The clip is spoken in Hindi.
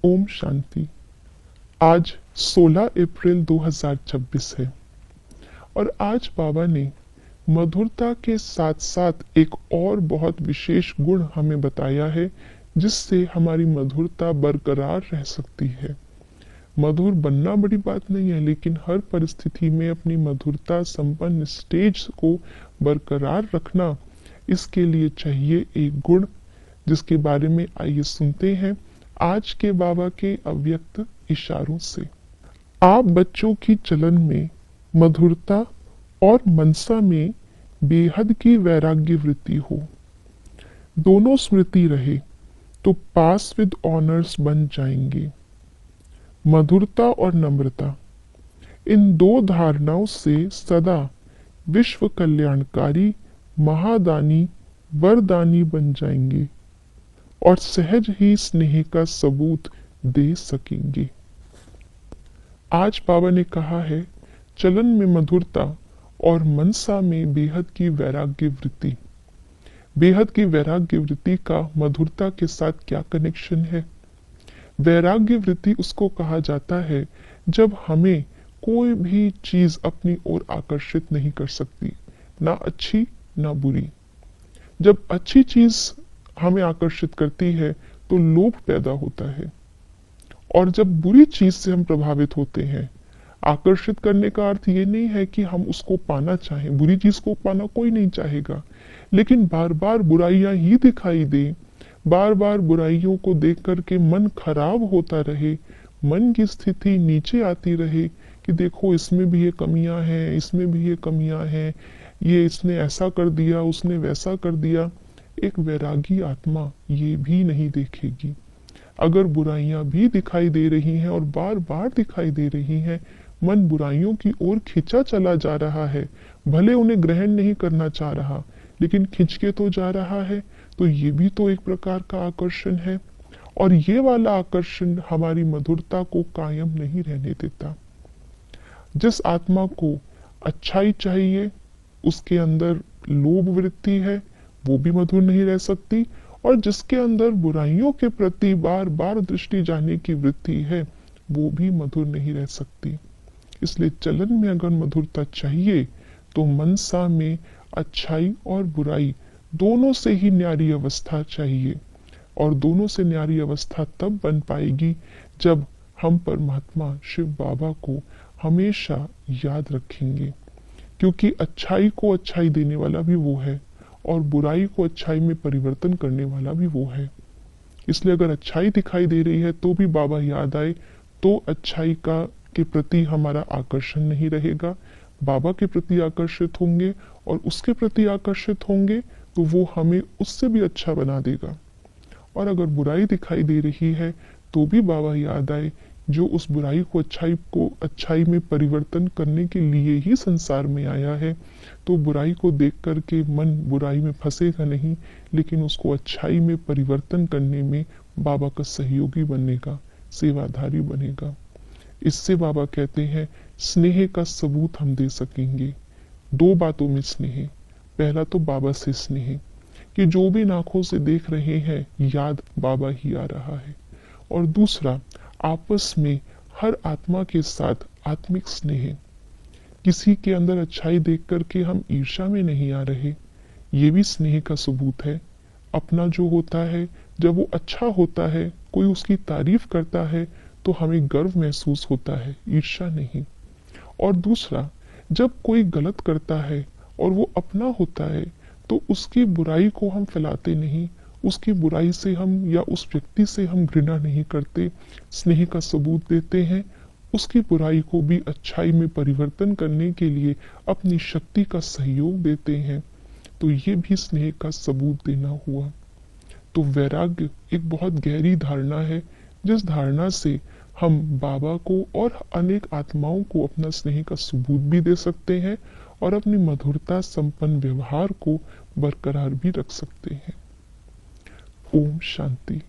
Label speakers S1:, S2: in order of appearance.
S1: ओम शांति। आज 16 अप्रैल 2026 है और आज बाबा ने मधुरता के साथ साथ एक और बहुत विशेष गुण हमें बताया है जिससे हमारी मधुरता बरकरार रह सकती है। मधुर बनना बड़ी बात नहीं है, लेकिन हर परिस्थिति में अपनी मधुरता संपन्न स्टेज को बरकरार रखना, इसके लिए चाहिए एक गुण जिसके बारे में आइए सुनते हैं आज के बाबा के अव्यक्त इशारों से। आप बच्चों की चलन में मधुरता और मनसा में बेहद की वैराग्य वृत्ति हो, दोनों स्मृति रहे तो पास विद ऑनर्स बन जाएंगे। मधुरता और नम्रता, इन दो धारणाओं से सदा विश्व कल्याणकारी महादानी वरदानी बन जाएंगे और सहज ही स्नेह का सबूत दे सकेंगे। आज बाबा ने कहा है, चलन में मधुरता और मनसा में बेहद की वैराग्य वृत्ति। बेहद की वैराग्य वृत्ति का मधुरता के साथ क्या कनेक्शन है? वैराग्य वृत्ति उसको कहा जाता है जब हमें कोई भी चीज अपनी ओर आकर्षित नहीं कर सकती, ना अच्छी ना बुरी। जब अच्छी चीज हमें आकर्षित करती है तो लोभ पैदा होता है, और जब बुरी चीज से हम प्रभावित होते हैं, आकर्षित करने का अर्थ ये नहीं है कि हम उसको पाना चाहें। बुरी चीज को पाना कोई नहीं चाहेगा, लेकिन बार बार बुराइयां ही दिखाई दे, बार बार बुराइयों को देख करके मन खराब होता रहे, मन की स्थिति नीचे आती रहे कि देखो इसमें भी ये कमियां हैं, इसमें भी ये कमियां हैं, ये इसने ऐसा कर दिया, उसने वैसा कर दिया। एक वैरागी आत्मा ये भी नहीं देखेगी। अगर बुराइयां भी दिखाई दे रही हैं और बार बार दिखाई दे रही हैं, मन बुराइयों की ओर खिंचा चला जा रहा है, भले उन्हें ग्रहण नहीं करना चाह रहा लेकिन खिंच के तो जा रहा है, तो ये भी तो एक प्रकार का आकर्षण है। और ये वाला आकर्षण हमारी मधुरता को कायम नहीं रहने देता। जिस आत्मा को अच्छाई चाहिए, उसके अंदर लोभ वृत्ति है, वो भी मधुर नहीं रह सकती, और जिसके अंदर बुराइयों के प्रति बार बार दृष्टि जाने की वृत्ति है, वो भी मधुर नहीं रह सकती। इसलिए चलन में अगर मधुरता चाहिए तो मनसा में अच्छाई और बुराई दोनों से ही न्यारी अवस्था चाहिए, और दोनों से न्यारी अवस्था तब बन पाएगी जब हम परमात्मा शिव बाबा को हमेशा याद रखेंगे, क्योंकि अच्छाई को अच्छाई देने वाला भी वो है और बुराई को अच्छाई में परिवर्तन करने वाला भी वो है। इसलिए अगर अच्छाई दिखाई दे रही है तो भी बाबा याद आए तो अच्छाई का के प्रति हमारा आकर्षण नहीं रहेगा, बाबा के प्रति आकर्षित होंगे, और उसके प्रति आकर्षित होंगे तो वो हमें उससे भी अच्छा बना देगा। और अगर बुराई दिखाई दे रही है तो भी बाबा याद आए, जो उस बुराई को अच्छाई में परिवर्तन करने के लिए ही संसार में आया है, तो बुराई को देख करके मन बुराई में फंसेगा नहीं, लेकिन उसको अच्छाई में परिवर्तन करने में बाबा का सहयोगी बनेगा, सेवाधारी बनेगा। इससे बाबा कहते हैं स्नेह का सबूत हम दे सकेंगे। दो बातों में स्नेह, पहला तो बाबा से स्नेह कि जो भी आंखों से देख रहे हैं याद बाबा ही आ रहा है, और दूसरा आपस में हर आत्मा के साथ आत्मिक स्नेह। किसी के अंदर अच्छाई देख करके हम ईर्ष्या में नहीं आ रहे, ये भी स्नेह का सबूत है। अपना जो होता है, जब वो अच्छा होता है, कोई उसकी तारीफ करता है तो हमें गर्व महसूस होता है, ईर्ष्या नहीं। और दूसरा, जब कोई गलत करता है और वो अपना होता है तो उसकी बुराई को हम फैलाते नहीं, उसकी बुराई से हम या उस व्यक्ति से हम घृणा नहीं करते, स्नेह का सबूत देते हैं, उसकी बुराई को भी अच्छाई में परिवर्तन करने के लिए अपनी शक्ति का सहयोग देते हैं, तो ये भी स्नेह का सबूत देना हुआ। तो वैराग्य एक बहुत गहरी धारणा है, जिस धारणा से हम बाबा को और अनेक आत्माओं को अपना स्नेह का सबूत भी दे सकते हैं और अपनी मधुरता संपन्न व्यवहार को बरकरार भी रख सकते हैं। ओम शांति।